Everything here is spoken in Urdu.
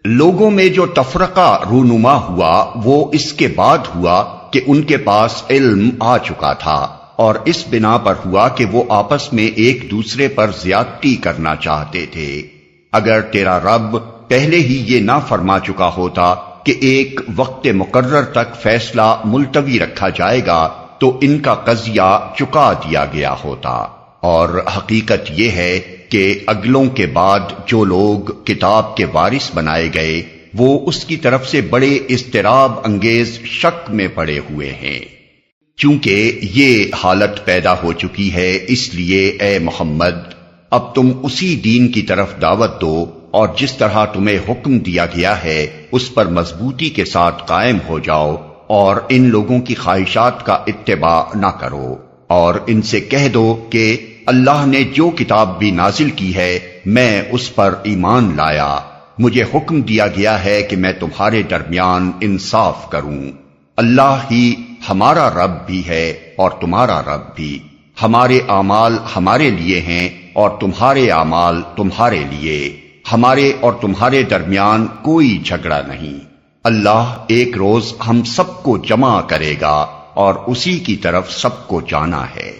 لوگوں میں جو تفرقہ رونما ہوا وہ اس کے بعد ہوا کہ ان کے پاس علم آ چکا تھا، اور اس بنا پر ہوا کہ وہ آپس میں ایک دوسرے پر زیادتی کرنا چاہتے تھے۔ اگر تیرا رب پہلے ہی یہ نہ فرما چکا ہوتا کہ ایک وقت مقرر تک فیصلہ ملتوی رکھا جائے گا تو ان کا قضیہ چکا دیا گیا ہوتا۔ اور حقیقت یہ ہے کہ اگلوں کے بعد جو لوگ کتاب کے وارث بنائے گئے وہ اس کی طرف سے بڑے اضطراب انگیز شک میں پڑے ہوئے ہیں۔ چونکہ یہ حالت پیدا ہو چکی ہے، اس لیے اے محمد اب تم اسی دین کی طرف دعوت دو، اور جس طرح تمہیں حکم دیا گیا ہے اس پر مضبوطی کے ساتھ قائم ہو جاؤ، اور ان لوگوں کی خواہشات کا اتباع نہ کرو، اور ان سے کہہ دو کہ اللہ نے جو کتاب بھی نازل کی ہے میں اس پر ایمان لایا، مجھے حکم دیا گیا ہے کہ میں تمہارے درمیان انصاف کروں۔ اللہ ہی ہمارا رب بھی ہے اور تمہارا رب بھی، ہمارے اعمال ہمارے لیے ہیں اور تمہارے اعمال تمہارے لیے، ہمارے اور تمہارے درمیان کوئی جھگڑا نہیں۔ اللہ ایک روز ہم سب کو جمع کرے گا اور اسی کی طرف سب کو جانا ہے۔